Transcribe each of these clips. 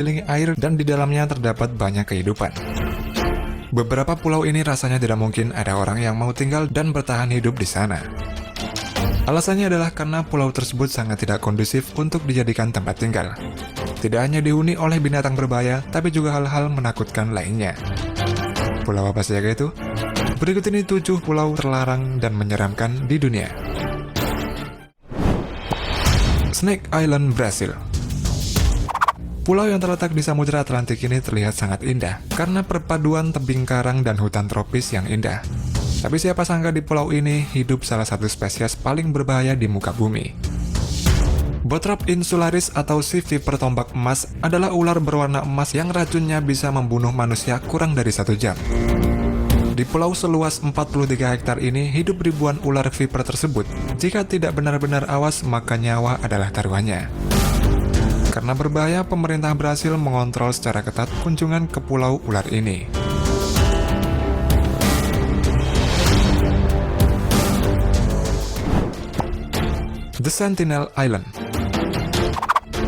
dikelilingi air dan di dalamnya terdapat banyak kehidupan. Beberapa pulau ini rasanya tidak mungkin ada orang yang mau tinggal dan bertahan hidup di sana. Alasannya adalah karena pulau tersebut sangat tidak kondusif untuk dijadikan tempat tinggal. Tidak hanya dihuni oleh binatang berbahaya, tapi juga hal-hal menakutkan lainnya. Pulau apa saja itu? Berikut ini 7 pulau terlarang dan menyeramkan di dunia. Snake Island, Brasil. Pulau yang terletak di Samudra Atlantik ini terlihat sangat indah karena perpaduan tebing karang dan hutan tropis yang indah. Tapi siapa sangka di pulau ini hidup salah satu spesies paling berbahaya di muka bumi. Botrap insularis atau sea viper tombak emas adalah ular berwarna emas yang racunnya bisa membunuh manusia kurang dari 1 jam. Di pulau seluas 43 hektar ini hidup ribuan ular viper tersebut. Jika tidak benar-benar awas, maka nyawa adalah taruhannya. Karena berbahaya, pemerintah Brasil mengontrol secara ketat kunjungan ke pulau ular ini. The Sentinel Island.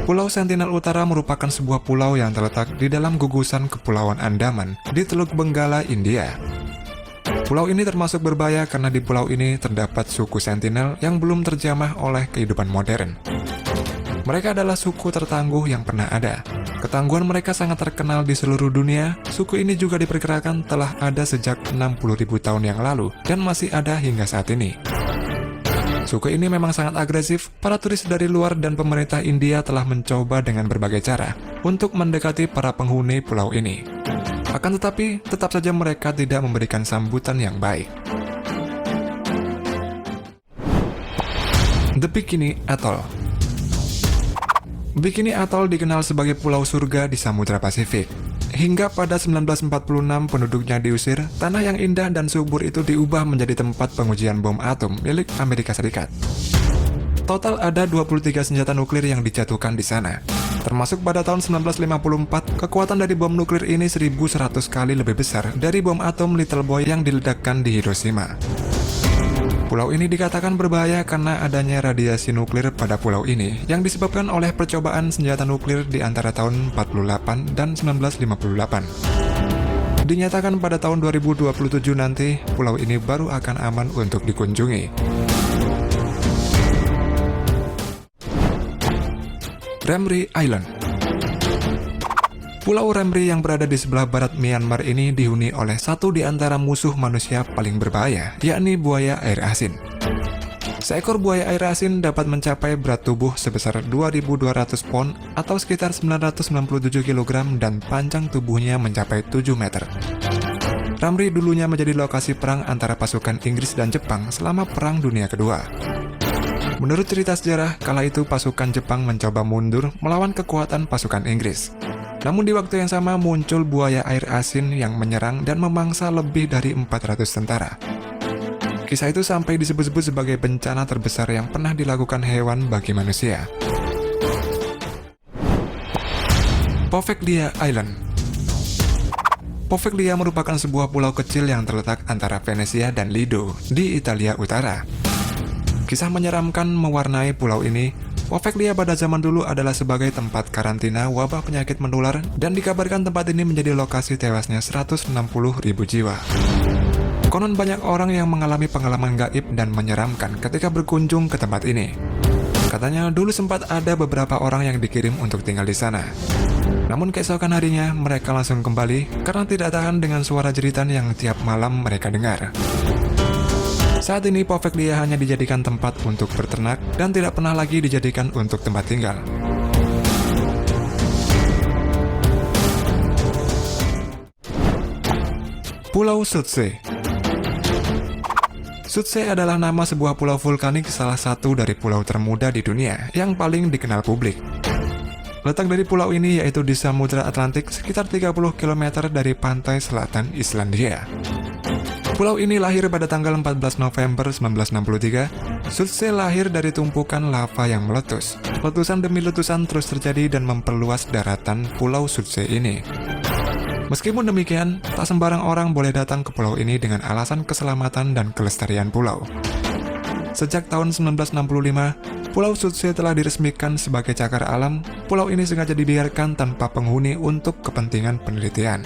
Pulau Sentinel Utara merupakan sebuah pulau yang terletak di dalam gugusan Kepulauan Andaman di Teluk Benggala, India. Pulau ini termasuk berbahaya karena di pulau ini terdapat suku Sentinel yang belum terjamah oleh kehidupan modern. Mereka adalah suku tertangguh yang pernah ada. Ketangguhan mereka sangat terkenal di seluruh dunia. Suku ini juga diperkirakan telah ada sejak 60.000 tahun yang lalu dan masih ada hingga saat ini. Suku ini memang sangat agresif. Para turis dari luar dan pemerintah India telah mencoba dengan berbagai cara untuk mendekati para penghuni pulau ini. Akan tetapi, tetap saja mereka tidak memberikan sambutan yang baik. The Bikini Atoll. Bikini Atoll dikenal sebagai pulau surga di Samudra Pasifik. Hingga pada 1946 penduduknya diusir, tanah yang indah dan subur itu diubah menjadi tempat pengujian bom atom milik Amerika Serikat. Total ada 23 senjata nuklir yang dijatuhkan di sana. Termasuk pada tahun 1954, kekuatan dari bom nuklir ini 1.100 kali lebih besar dari bom atom Little Boy yang diledakkan di Hiroshima. Pulau ini dikatakan berbahaya karena adanya radiasi nuklir pada pulau ini yang disebabkan oleh percobaan senjata nuklir di antara tahun 48 dan 1958. Dinyatakan pada tahun 2027 nanti, pulau ini baru akan aman untuk dikunjungi. Remri Island. Pulau Remri yang berada di sebelah barat Myanmar ini dihuni oleh satu di antara musuh manusia paling berbahaya, yakni buaya air asin. Seekor buaya air asin dapat mencapai berat tubuh sebesar 2.200 pon atau sekitar 997 kg dan panjang tubuhnya mencapai 7 meter. Remri dulunya menjadi lokasi perang antara pasukan Inggris dan Jepang selama Perang Dunia Kedua. Menurut cerita sejarah, kala itu pasukan Jepang mencoba mundur melawan kekuatan pasukan Inggris. Namun di waktu yang sama muncul buaya air asin yang menyerang dan memangsa lebih dari 400 tentara. Kisah itu sampai disebut-sebut sebagai bencana terbesar yang pernah dilakukan hewan bagi manusia. Poveglia Island. Poveglia merupakan sebuah pulau kecil yang terletak antara Venesia dan Lido di Italia Utara. Kisah menyeramkan mewarnai pulau ini. Poveglia pada zaman dulu adalah sebagai tempat karantina wabah penyakit menular dan dikabarkan tempat ini menjadi lokasi tewasnya 160.000 jiwa. Konon banyak orang yang mengalami pengalaman gaib dan menyeramkan ketika berkunjung ke tempat ini. Katanya dulu sempat ada beberapa orang yang dikirim untuk tinggal di sana. Namun keesokan harinya mereka langsung kembali karena tidak tahan dengan suara jeritan yang tiap malam mereka dengar. Saat ini Poveglia hanya dijadikan tempat untuk berternak dan tidak pernah lagi dijadikan untuk tempat tinggal. Pulau Surtsey. Surtsey adalah nama sebuah pulau vulkanik salah satu dari pulau termuda di dunia yang paling dikenal publik. Letak dari pulau ini yaitu di Samudra Atlantik sekitar 30 km dari pantai selatan Islandia. Pulau ini lahir pada tanggal 14 November 1963. Surtsey lahir dari tumpukan lava yang meletus. Letusan demi letusan terus terjadi dan memperluas daratan Pulau Surtsey ini. Meskipun demikian, tak sembarang orang boleh datang ke pulau ini dengan alasan keselamatan dan kelestarian pulau. Sejak tahun 1965, Pulau Sutse telah diresmikan sebagai cagar alam. Pulau ini sengaja dibiarkan tanpa penghuni untuk kepentingan penelitian.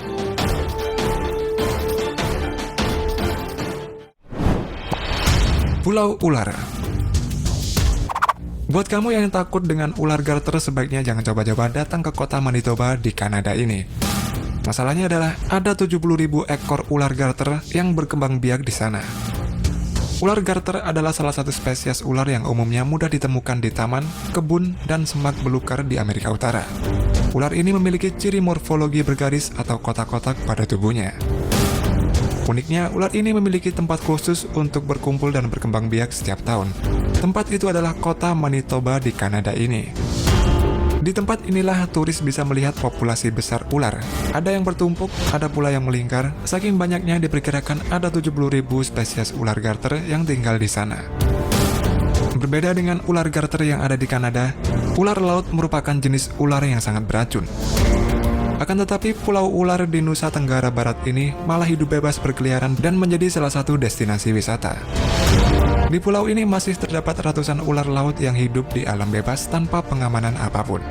Pulau Ular. Buat kamu yang takut dengan ular garter, sebaiknya jangan coba-coba datang ke kota Manitoba di Kanada ini. Masalahnya adalah ada 70.000 ekor ular garter yang berkembang biak di sana. Ular garter adalah salah satu spesies ular yang umumnya mudah ditemukan di taman, kebun, dan semak belukar di Amerika Utara. Ular ini memiliki ciri morfologi bergaris atau kotak-kotak pada tubuhnya. Uniknya, ular ini memiliki tempat khusus untuk berkumpul dan berkembang biak setiap tahun. Tempat itu adalah kota Manitoba di Kanada ini. Di tempat inilah turis bisa melihat populasi besar ular. Ada yang bertumpuk, ada pula yang melingkar. Saking banyaknya diperkirakan ada 70.000 spesies ular garter yang tinggal di sana. Berbeda dengan ular garter yang ada di Kanada, ular laut merupakan jenis ular yang sangat beracun. Akan tetapi, pulau ular di Nusa Tenggara Barat ini malah hidup bebas berkeliaran dan menjadi salah satu destinasi wisata. Di pulau ini masih terdapat ratusan ular laut yang hidup di alam bebas tanpa pengamanan apapun.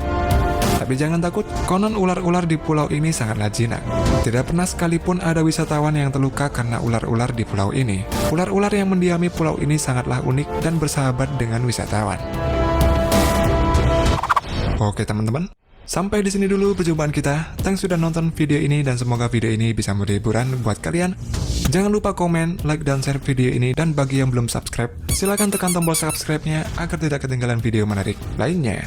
Tapi jangan takut, konon ular-ular di pulau ini sangatlah jinak. Tidak pernah sekalipun ada wisatawan yang terluka karena ular-ular di pulau ini. Ular-ular yang mendiami pulau ini sangatlah unik dan bersahabat dengan wisatawan. Oke teman-teman, sampai di sini dulu perjumpaan kita. Thanks sudah nonton video ini dan semoga video ini bisa menjadi hiburan buat kalian. Jangan lupa komen, like, dan share video ini. Dan bagi yang belum subscribe, silahkan tekan tombol subscribe-nya agar tidak ketinggalan video menarik lainnya.